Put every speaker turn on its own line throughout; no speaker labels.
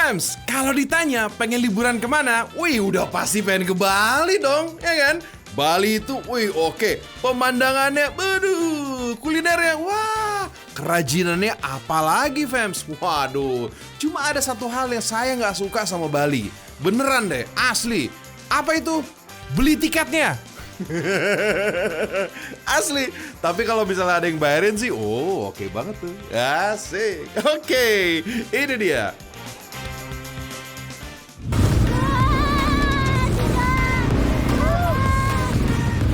Fams, kalau ditanya pengen liburan kemana, wih udah pasti pengen ke Bali dong, ya kan? Bali itu, wih oke, pemandangannya, aduh, kulinernya, wah, kerajinannya apalagi Fams. Waduh, cuma ada satu hal yang saya nggak suka sama Bali, beneran deh, asli. Apa itu? Beli tiketnya. Asli, tapi kalau misalnya ada yang bayarin sih, oh oke banget tuh, asik. Oke, ini dia.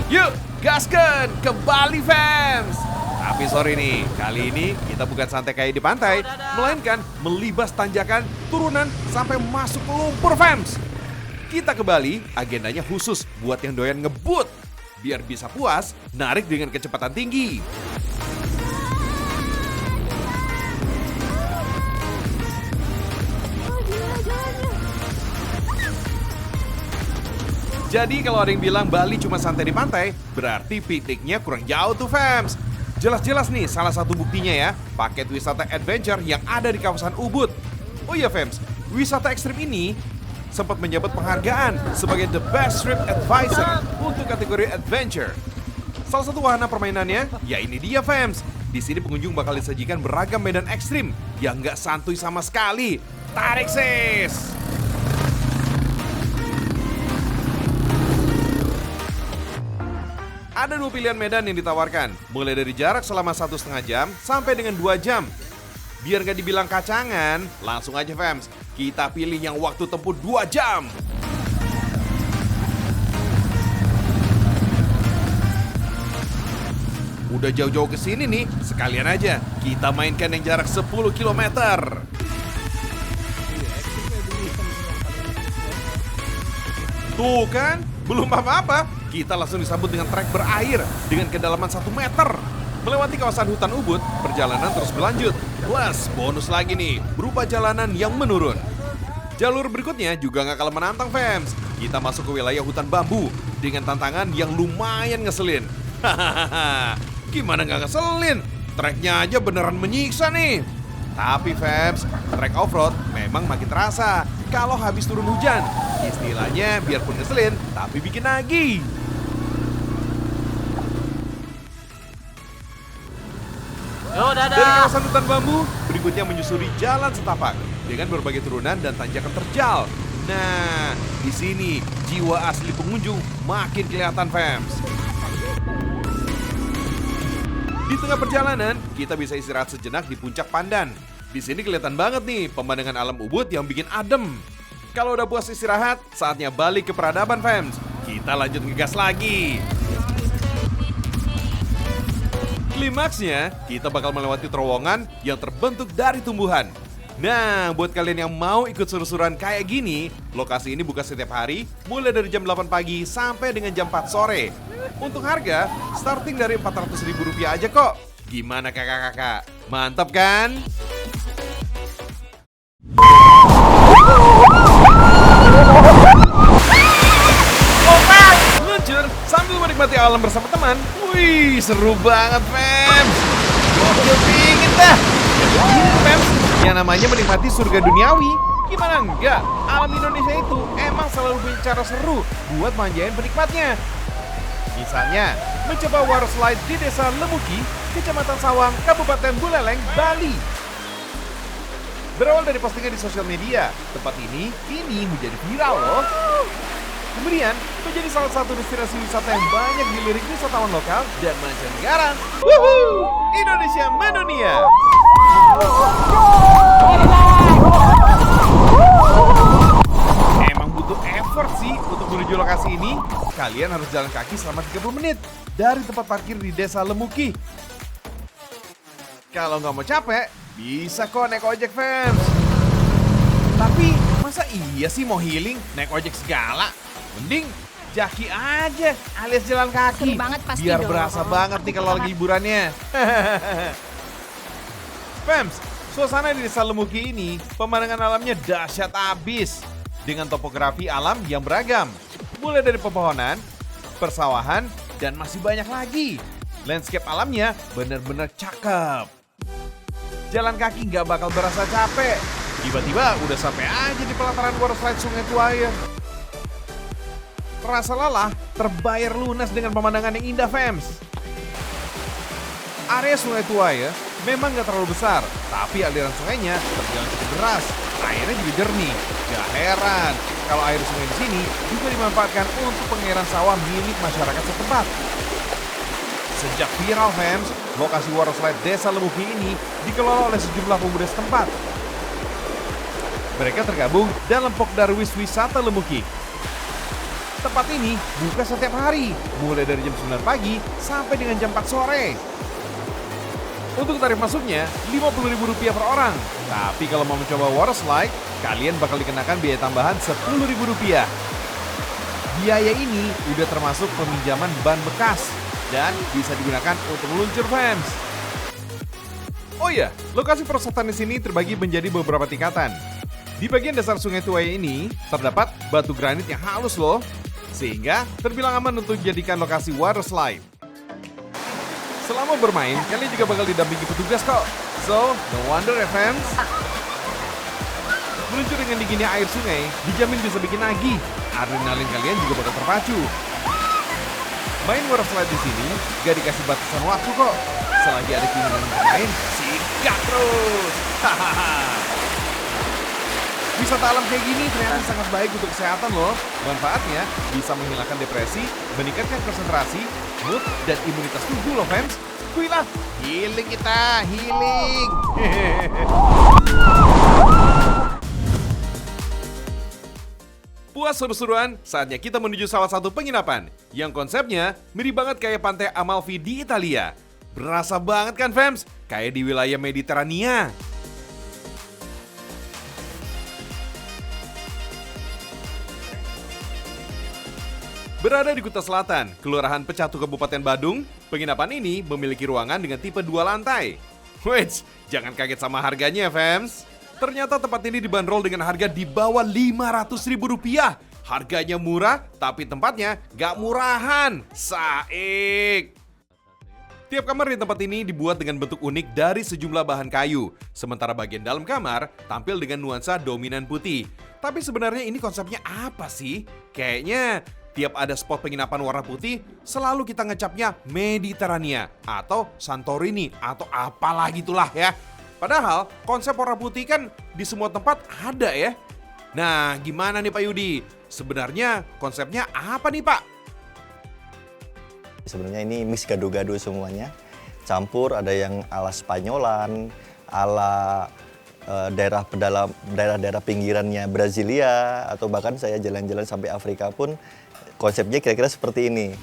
Yuk, gaskan ke Bali Fams. Tapi sorry nih, kali ini kita bukan santai kayak di pantai, melainkan melibas tanjakan, turunan, sampai masuk ke lumpur Fams. Kita ke Bali, agendanya khusus buat yang doyan ngebut. Biar bisa puas, narik dengan kecepatan tinggi. Jadi kalau ada yang bilang Bali cuma santai di pantai, berarti pikniknya kurang jauh tuh Fams. Jelas-jelas nih salah satu buktinya ya, paket wisata adventure yang ada di kawasan Ubud. Oh iya Fams, wisata ekstrim ini sempat menjabat penghargaan sebagai The Best Trip Advisor untuk kategori adventure. Salah satu wahana permainannya, ya ini dia Fams. Di sini pengunjung bakal disajikan beragam medan ekstrim yang nggak santuy sama sekali. Tarik sis! Ada 2 pilihan medan yang ditawarkan, mulai dari jarak selama 1,5 jam sampai dengan 2 jam. Biar gak dibilang kacangan, langsung aja Fams, kita pilih yang waktu tempuh 2 jam. Udah jauh-jauh ke sini nih, sekalian aja kita mainkan yang jarak 10 km. Tuh kan, belum apa-apa. Kita langsung disambut dengan trek berair dengan kedalaman 1 meter. Melewati kawasan hutan Ubud, perjalanan terus berlanjut. Plus, bonus lagi nih, berupa jalanan yang menurun. Jalur berikutnya juga gak kalah menantang Fams. Kita masuk ke wilayah hutan bambu dengan tantangan yang lumayan ngeselin. Hahaha, gimana gak ngeselin? Treknya aja beneran menyiksa nih. Tapi Fams, trek off-road memang makin terasa kalau habis turun hujan. Istilahnya biarpun ngeselin, tapi bikin nagih.
Yo, dadah.
Dari kawasan hutan bambu, berikutnya menyusuri jalan setapak dengan berbagai turunan dan tanjakan terjal. Nah, di sini jiwa asli pengunjung makin kelihatan Fams. Di tengah perjalanan, kita bisa istirahat sejenak di puncak Pandan. Di sini kelihatan banget nih pemandangan alam Ubud yang bikin adem. Kalau udah puas istirahat, saatnya balik ke peradaban Fams. Kita lanjut ngegas lagi. Klimaksnya, kita bakal melewati terowongan yang terbentuk dari tumbuhan. Nah, buat kalian yang mau ikut seru-seruan kayak gini, lokasi ini buka setiap hari, mulai dari jam 8 pagi sampai dengan jam 4 sore. Untuk harga, starting dari Rp400.000 aja kok. Gimana kakak-kakak? Mantap kan? Luncur sambil menikmati alam bersama teman. Wih, seru banget, Fams. Gokil pingin dah. Fams, yang namanya menikmati surga duniawi. Gimana enggak? Alam Indonesia itu emang selalu punya cara seru buat manjain penikmatnya. Misalnya, mencoba water slide di Desa Lemuki, Kecamatan Sawang, Kabupaten Buleleng, Bali. Berawal dari postingan di sosial media, tempat ini kini menjadi viral loh. Kemudian, menjadi salah satu destinasi wisata yang banyak dilirik wisatawan lokal dan mancanegara. Wuhuu! Indonesia mendunia! Emang butuh effort sih untuk menuju lokasi ini. Kalian harus jalan kaki selama 30 menit dari tempat parkir di Desa Lemuki. Kalau nggak mau capek, bisa kok naik ojek Fams. Tapi masa iya sih mau healing naik ojek segala? Mending jaki aja alias jalan kaki.
Seru banget pasti
biar
dong.
berasa banget nih kalau lagi hiburannya. Fams, suasana di Desa Lemuki ini pemandangan alamnya dahsyat abis dengan topografi alam yang beragam. Mulai dari pepohonan, persawahan, dan masih banyak lagi. Landscape alamnya bener-bener cakep. Jalan kaki nggak bakal berasa capek. Tiba-tiba udah sampai aja di pelataran water slide Sungai Tuaya. Terasa lelah, terbayar lunas dengan pemandangan yang indah, fams. Area Sungai Tuaya memang gak terlalu besar, tapi aliran sungainya terjalan cukup deras. Airnya juga jernih. Gak heran kalau air sungai di sini juga dimanfaatkan untuk pengairan sawah milik masyarakat setempat. Sejak viral, fams, lokasi water slide Desa Lemuki ini dikelola oleh sejumlah pemuda setempat. Mereka tergabung dalam Pokdarwis Wisata Lemuki. Tempat ini buka setiap hari, mulai dari jam 9 pagi sampai dengan jam 4 sore. Untuk tarif masuknya Rp50.000 per orang. Tapi kalau mau mencoba water slide, kalian bakal dikenakan biaya tambahan Rp10.000. Biaya ini udah termasuk peminjaman ban bekas dan bisa digunakan untuk meluncur, fams. Oh iya, lokasi perosotan di sini terbagi menjadi beberapa tingkatan. Di bagian dasar Sungai Tuaya ini terdapat batu granit yang halus loh, sehingga terbilang aman untuk dijadikan lokasi water slide. Selama bermain, kalian juga bakal didampingi petugas kok. So, no wonder ya, fans. Meluncur dengan dinginnya air sungai, dijamin bisa bikin nagih. Adrenalin kalian juga bakal terpacu. Main water slide di sini gak dikasih batasan waktu kok. Selagi ada keinginan untuk main, sikat terus. Wisata alam kayak gini ternyata sangat baik untuk kesehatan loh. Manfaatnya bisa menghilangkan depresi, meningkatkan konsentrasi, mood, dan imunitas tubuh loh, fans. Kuy lah, healing kita, healing. Puas seru-seruan, saatnya kita menuju salah satu penginapan yang konsepnya mirip banget kayak Pantai Amalfi di Italia. Berasa banget kan, fans? Kayak di wilayah Mediterania. Berada di Kuta Selatan, Kelurahan Pecatu, Kabupaten Badung, penginapan ini memiliki ruangan dengan tipe 2 lantai. Wait, jangan kaget sama harganya, fams. Ternyata tempat ini dibanderol dengan harga di bawah Rp500.000. Harganya murah, tapi tempatnya gak murahan. Saik. Tiap kamar di tempat ini dibuat dengan bentuk unik dari sejumlah bahan kayu. Sementara bagian dalam kamar tampil dengan nuansa dominan putih. Tapi sebenarnya ini konsepnya apa sih? Kayaknya tiap ada spot penginapan warna putih, selalu kita ngecapnya Mediterania atau Santorini atau apalah gitulah ya. Padahal konsep warna putih kan di semua tempat ada ya. Nah, gimana nih Pak Yudi? Sebenarnya konsepnya apa nih Pak?
Sebenarnya ini mix gado-gado semuanya. Campur, ada yang ala Spanyolan, ala daerah-daerah pinggirannya Brasilia, atau bahkan saya jalan-jalan sampai Afrika pun konsepnya kira-kira seperti ini.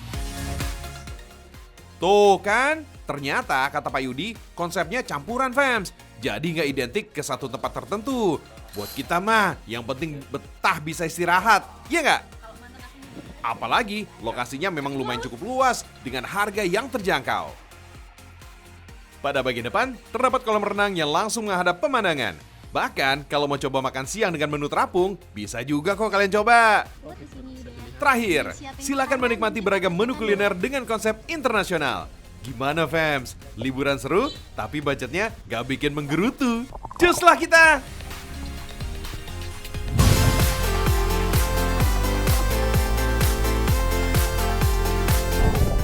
Tuh kan, ternyata kata Pak Yudi, konsepnya campuran, fams. Jadi nggak identik ke satu tempat tertentu. Buat kita mah, yang penting betah bisa istirahat, ya nggak? Apalagi lokasinya memang lumayan cukup luas dengan harga yang terjangkau. Pada bagian depan, terdapat kolam renang yang langsung menghadap pemandangan. Bahkan, kalau mau coba makan siang dengan menu terapung, bisa juga kok kalian coba. Terakhir, silakan menikmati beragam menu kuliner dengan konsep internasional. Gimana, fams? Liburan seru, tapi budgetnya gak bikin menggerutu. Cus lah kita!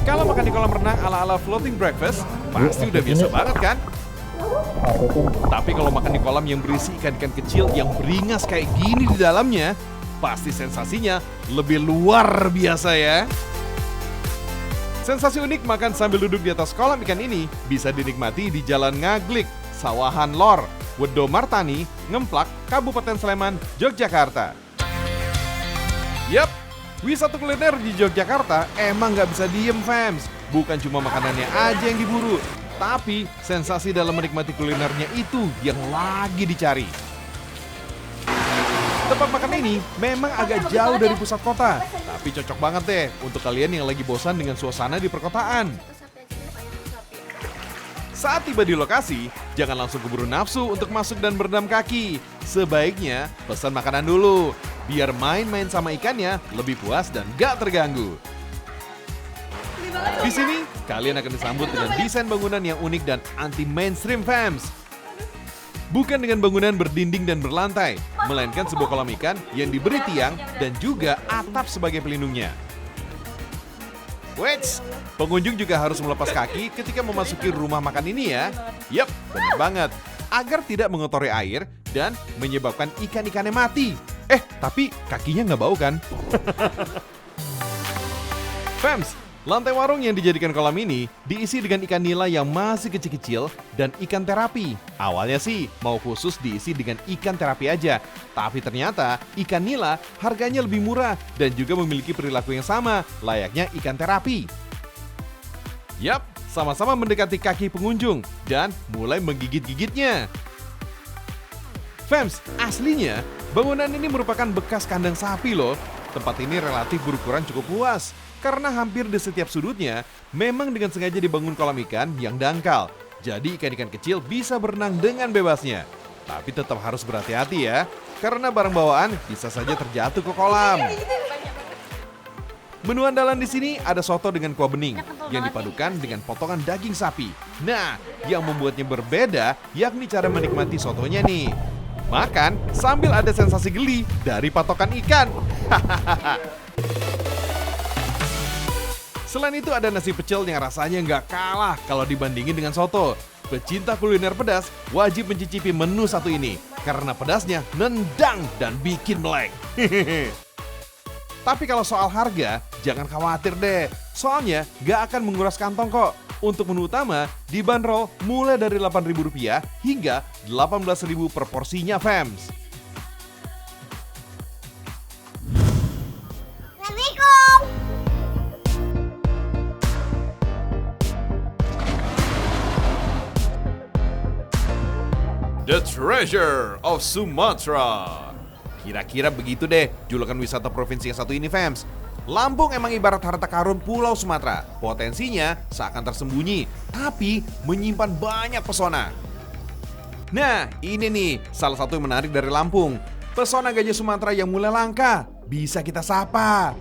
Kalau makan di kolam renang ala-ala floating breakfast, pasti udah biasa banget kan? Tapi kalau makan di kolam yang berisi ikan-ikan kecil yang beringas kayak gini di dalamnya, pasti sensasinya lebih luar biasa ya. Sensasi unik makan sambil duduk di atas kolam ikan ini bisa dinikmati di Jalan Ngaglik, Sawahan Lor, Wedo Martani, Ngemplak, Kabupaten Sleman, Yogyakarta. Yap, wisata kuliner di Yogyakarta emang gak bisa diem, fams. Bukan cuma makanannya aja yang diburu, tapi sensasi dalam menikmati kulinernya itu yang lagi dicari. Tempat makan ini memang agak jauh dari pusat kota, tapi cocok banget deh untuk kalian yang lagi bosan dengan suasana di perkotaan. Saat tiba di lokasi, jangan langsung keburu nafsu untuk masuk dan berendam kaki. Sebaiknya pesan makanan dulu, biar main-main sama ikannya lebih puas dan gak terganggu. Di sini, kalian akan disambut dengan desain bangunan yang unik dan anti-mainstream, fams. Bukan dengan bangunan berdinding dan berlantai, melainkan sebuah kolam ikan yang diberi tiang dan juga atap sebagai pelindungnya. Wait, pengunjung juga harus melepas kaki ketika memasuki rumah makan ini ya. Yap, benar banget. Agar tidak mengotori air dan menyebabkan ikan-ikannya mati. Tapi kakinya nggak bau kan? Fams, lantai warung yang dijadikan kolam ini diisi dengan ikan nila yang masih kecil-kecil dan ikan terapi. Awalnya sih mau khusus diisi dengan ikan terapi aja, tapi ternyata ikan nila harganya lebih murah dan juga memiliki perilaku yang sama, layaknya ikan terapi. Yap, sama-sama mendekati kaki pengunjung dan mulai menggigit-gigitnya. Fams, aslinya bangunan ini merupakan bekas kandang sapi loh. Tempat ini relatif berukuran cukup luas, karena hampir di setiap sudutnya memang dengan sengaja dibangun kolam ikan yang dangkal. Jadi ikan-ikan kecil bisa berenang dengan bebasnya. Tapi tetap harus berhati-hati ya, karena barang bawaan bisa saja terjatuh ke kolam. Menu andalan di sini ada soto dengan kuah bening yang dipadukan dengan potongan daging sapi. Nah, yang membuatnya berbeda yakni cara menikmati sotonya nih. Makan sambil ada sensasi geli dari patokan ikan. Selain itu ada nasi pecel yang rasanya nggak kalah kalau dibandingin dengan soto. Pecinta kuliner pedas wajib mencicipi menu satu ini karena pedasnya nendang dan bikin melek. Tapi kalau soal harga, jangan khawatir deh. Soalnya nggak akan menguras kantong kok. Untuk menu utama dibanderol mulai dari Rp8.000 hingga Rp18.000 per porsinya, Fams.
Assalamualaikum.
The Treasure of Sumatra. Kira-kira begitu deh julukan wisata provinsi yang satu ini, Fams. Lampung emang ibarat harta karun Pulau Sumatera. Potensinya seakan tersembunyi, tapi menyimpan banyak pesona. Nah, ini nih salah satu yang menarik dari Lampung. Pesona gajah Sumatera yang mulai langka, bisa kita sapa.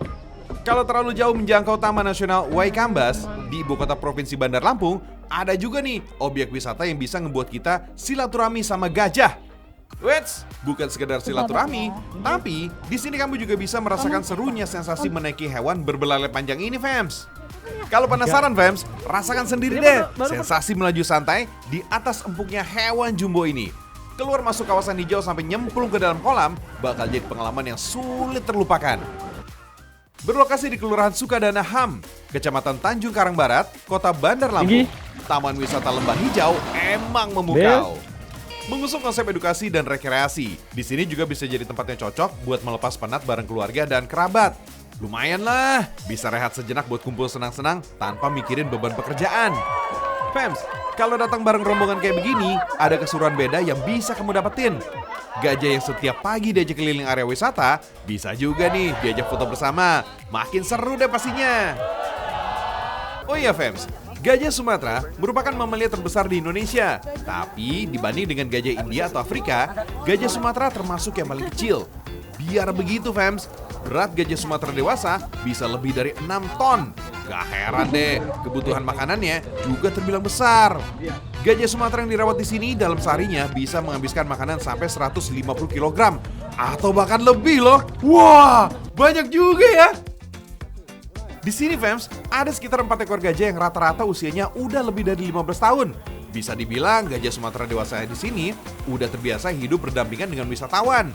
Kalau terlalu jauh menjangkau Taman Nasional Waikambas di ibu kota provinsi Bandar Lampung, ada juga nih objek wisata yang bisa ngebuat kita silaturahmi sama gajah. Wets, bukan sekedar silaturahmi, tapi di sini kamu juga bisa merasakan serunya sensasi menaiki hewan berbelalai panjang ini, Fams. Kalau penasaran, Fams, rasakan sendiri deh sensasi melaju santai di atas empuknya hewan jumbo ini. Keluar masuk kawasan hijau sampai nyemplung ke dalam kolam bakal jadi pengalaman yang sulit terlupakan. Berlokasi di Kelurahan Sukadana Ham, Kecamatan Tanjung Karang Barat, Kota Bandar Lampung, Taman Wisata Lembah Hijau emang memukau. Mengusung konsep edukasi dan rekreasi, di sini juga bisa jadi tempat yang cocok buat melepas penat bareng keluarga dan kerabat. Lumayan lah, bisa rehat sejenak buat kumpul senang-senang tanpa mikirin beban pekerjaan. Fams, kalau datang bareng rombongan kayak begini, ada keseruan beda yang bisa kamu dapetin. Gajah yang setiap pagi diajak keliling area wisata, bisa juga nih diajak foto bersama. Makin seru deh pastinya. Oh iya, Fams, gajah Sumatera merupakan mamalia terbesar di Indonesia. Tapi dibanding dengan gajah India atau Afrika, gajah Sumatera termasuk yang paling kecil. Biar begitu, Fams, berat gajah Sumatera dewasa bisa lebih dari 6 ton. Gak heran deh, kebutuhan makanannya juga terbilang besar. Gajah Sumatera yang dirawat di sini dalam seharinya bisa menghabiskan makanan sampai 150 kg. Atau bahkan lebih loh. Wah, banyak juga ya. Di sini, Fams, ada sekitar 4 ekor gajah yang rata-rata usianya udah lebih dari 15 tahun. Bisa dibilang gajah Sumatera dewasa di sini udah terbiasa hidup berdampingan dengan wisatawan.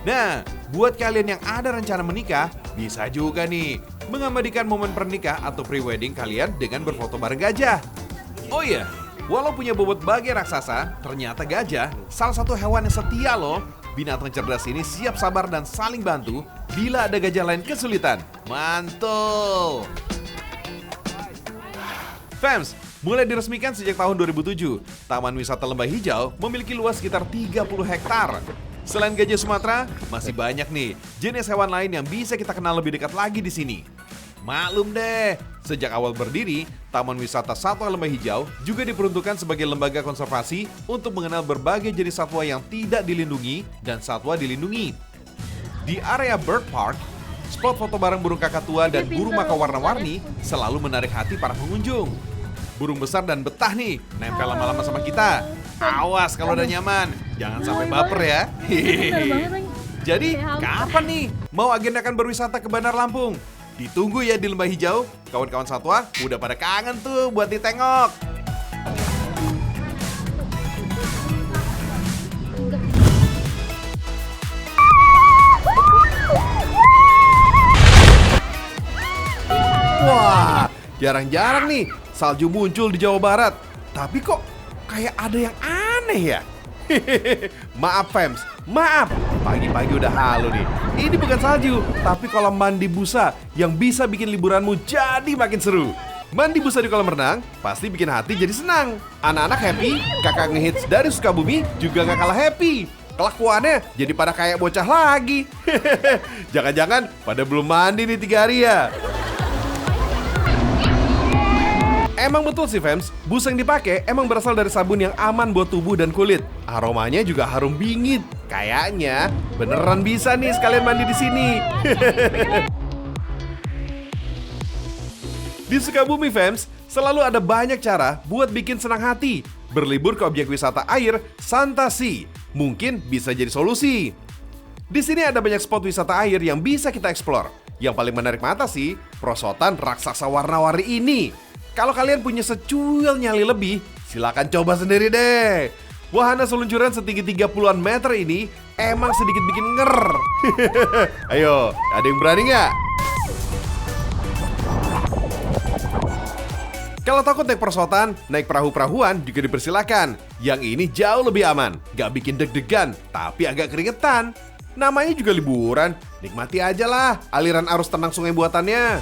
Nah, buat kalian yang ada rencana menikah, bisa juga nih mengabadikan momen pernikah atau pre-wedding kalian dengan berfoto bareng gajah. Oh iya, walau punya bobot bagai raksasa, ternyata gajah salah satu hewan yang setia loh. Binatang cerdas ini siap sabar dan saling bantu bila ada gajah lain kesulitan. Mantul! Fams, mulai diresmikan sejak tahun 2007, Taman Wisata Lembah Hijau memiliki luas sekitar 30 hektar. Selain gajah Sumatera, masih banyak nih jenis hewan lain yang bisa kita kenal lebih dekat lagi di sini. Maklum deh, sejak awal berdiri, Taman Wisata Satwa Lembah Hijau juga diperuntukkan sebagai lembaga konservasi untuk mengenal berbagai jenis satwa yang tidak dilindungi dan satwa dilindungi. Di area Bird Park, spot foto bareng burung kakatua dan burung makau warna-warni selalu menarik hati para pengunjung. Burung besar dan betah nih, nempel lama-lama sama kita. Awas kalau udah nyaman, jangan sampai baper ya.
Bener banget lagi.
Jadi,
Kayak haus.
kapan nih mau agendakan berwisata ke Bandar Lampung? Ditunggu ya di Lembah Hijau. Kawan-kawan satwa udah pada kangen tuh buat ditengok. Wah, jarang-jarang nih salju muncul di Jawa Barat. Tapi kok kayak ada yang aneh ya? Maaf fams, maaf. Pagi-pagi udah halu nih. Ini bukan salju, tapi kolam mandi busa yang bisa bikin liburanmu jadi makin seru. Mandi busa di kolam renang pasti bikin hati jadi senang. Anak-anak happy, kakak ngehits dari Sukabumi juga gak kalah happy. Kelakuannya jadi pada kayak bocah lagi. Jangan-jangan pada belum mandi nih 3 hari ya. Emang betul sih fams, busa yang dipakai emang berasal dari sabun yang aman buat tubuh dan kulit. Aromanya juga harum bingit. Kayaknya beneran bisa nih sekalian mandi di sini. Di Sukabumi fams, selalu ada banyak cara buat bikin senang hati. Berlibur ke objek wisata air Santasi mungkin bisa jadi solusi. Di sini ada banyak spot wisata air yang bisa kita eksplor. Yang paling menarik mata sih, perosotan raksasa warna-warni ini. Kalau kalian punya secuil nyali lebih, silakan coba sendiri deh. Wahana seluncuran setinggi 30-an meter ini emang sedikit bikin nger. Ayo, ada yang berani nggak? Kalau takut naik perosotan, naik perahu-perahuan juga dipersilakan. Yang ini jauh lebih aman, nggak bikin deg-degan, tapi agak keringetan. Namanya juga liburan, nikmati aja lah aliran arus tenang sungai buatannya.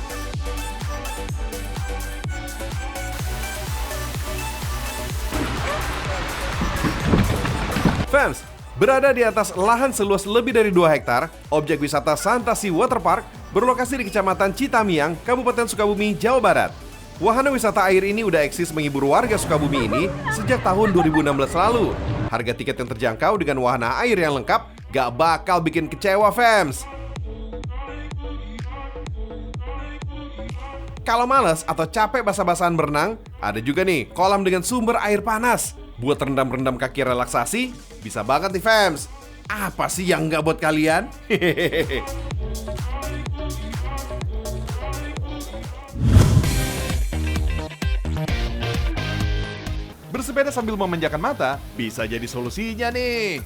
Fans, berada di atas lahan seluas lebih dari 2 hektar, objek wisata Santasi Waterpark berlokasi di Kecamatan Citamiang, Kabupaten Sukabumi, Jawa Barat. Wahana wisata air ini udah eksis menghibur warga Sukabumi ini sejak tahun 2016 lalu. Harga tiket yang terjangkau dengan wahana air yang lengkap gak bakal bikin kecewa fans. Kalau males atau capek basa-basan berenang, ada juga nih kolam dengan sumber air panas. Buat rendam-rendam kaki relaksasi, bisa banget nih fams. Apa sih yang nggak buat kalian? Hehehe. Bersepeda sambil memanjakan mata, bisa jadi solusinya nih.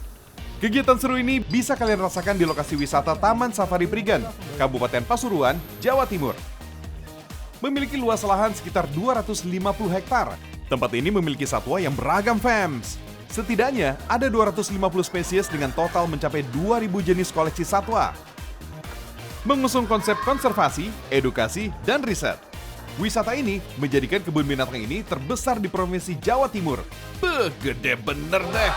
Kegiatan seru ini bisa kalian rasakan di lokasi wisata Taman Safari Prigen, Kabupaten Pasuruan, Jawa Timur. Memiliki luas lahan sekitar 250 hektar. Tempat ini memiliki satwa yang beragam fams. Setidaknya ada 250 spesies dengan total mencapai 2.000 jenis koleksi satwa. Mengusung konsep konservasi, edukasi, dan riset. Wisata ini menjadikan kebun binatang ini terbesar di Provinsi Jawa Timur. Beuh, gede bener deh.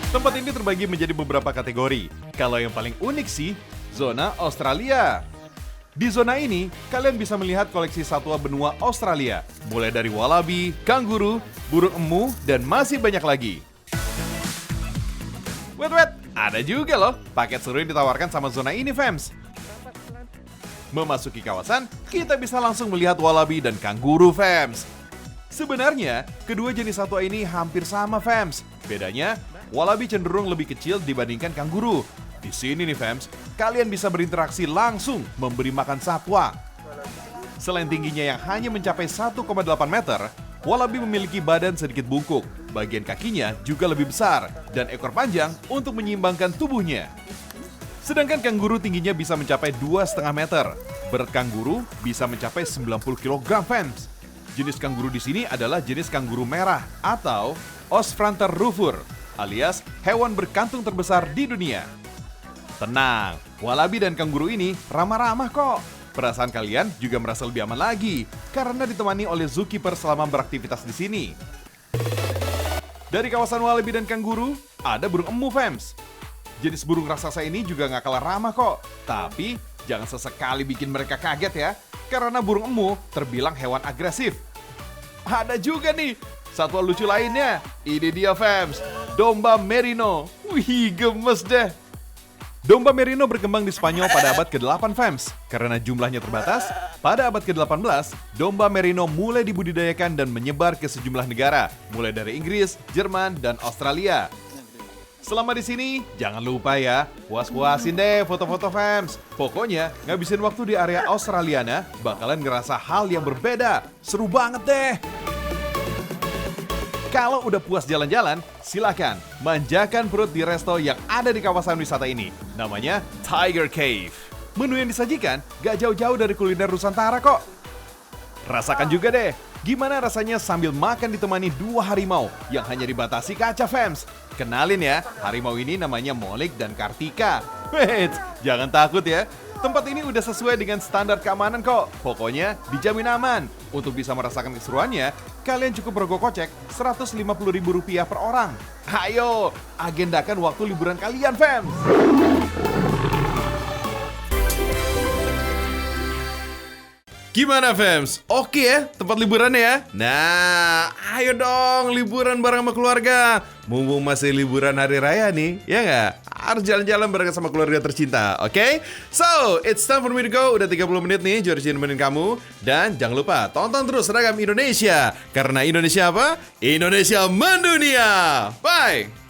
Tempat ini terbagi menjadi beberapa kategori. Kalau yang paling unik sih, zona Australia. Di zona ini, kalian bisa melihat koleksi satwa benua Australia, mulai dari wallaby, kanguru, burung emu, dan masih banyak lagi. Wait, ada juga loh paket seru yang ditawarkan sama zona ini, fams. Memasuki kawasan, kita bisa langsung melihat wallaby dan kanguru, fams. Sebenarnya, kedua jenis satwa ini hampir sama, fams. Bedanya, wallaby cenderung lebih kecil dibandingkan kanguru. Di sini nih fams, kalian bisa berinteraksi langsung memberi makan satwa. Selain tingginya yang hanya mencapai 1,8 meter, wallaby memiliki badan sedikit bungkuk, bagian kakinya juga lebih besar, dan ekor panjang untuk menyeimbangkan tubuhnya. Sedangkan kanguru tingginya bisa mencapai 2,5 meter. Berat kanguru bisa mencapai 90 kg fams. Jenis kanguru di sini adalah jenis kanguru merah atau Osfranter rufur, alias hewan berkantung terbesar di dunia. Tenang, wallaby dan kanguru ini ramah-ramah kok. Perasaan kalian juga merasa lebih aman lagi karena ditemani oleh zookeeper selama beraktivitas di sini. Dari kawasan wallaby dan kanguru, ada burung emu fams. Jenis burung raksasa ini juga nggak kalah ramah kok. Tapi jangan sesekali bikin mereka kaget ya, karena burung emu terbilang hewan agresif. Ada juga nih satwa lucu lainnya. Ini dia fams, domba merino. Wih, gemes deh. Domba merino berkembang di Spanyol pada abad ke-8 fams. Karena jumlahnya terbatas, pada abad ke-18, domba merino mulai dibudidayakan dan menyebar ke sejumlah negara, mulai dari Inggris, Jerman, dan Australia. Selama di sini, jangan lupa ya, puas-puasin deh foto-foto fams. Pokoknya, ngabisin waktu di area Australiana bakalan ngerasa hal yang berbeda. Seru banget deh! Kalau udah puas jalan-jalan, silakan manjakan perut di resto yang ada di kawasan wisata ini. Namanya Tiger Cave. Menu yang disajikan gak jauh-jauh dari kuliner Nusantara kok. Rasakan juga deh, gimana rasanya sambil makan ditemani 2 harimau yang hanya dibatasi kaca fams. Kenalin ya, harimau ini namanya Molik dan Kartika. Wait, jangan takut ya. Tempat ini udah sesuai dengan standar keamanan kok. Pokoknya dijamin aman. Untuk bisa merasakan keseruannya, kalian cukup merogoh kocek Rp150.000 per orang. Ayo, agendakan waktu liburan kalian, fam. Gimana, fams? Oke ya tempat liburannya ya? Nah, ayo dong liburan bareng sama keluarga. Mumpung masih liburan hari raya nih, ya nggak? Harus jalan-jalan bareng sama keluarga tercinta, oke? So, it's time for me to go. Udah 30 menit nih, Georgie nemenin kamu. Dan jangan lupa, tonton terus Seragam Indonesia. Karena Indonesia apa? Indonesia mendunia! Bye!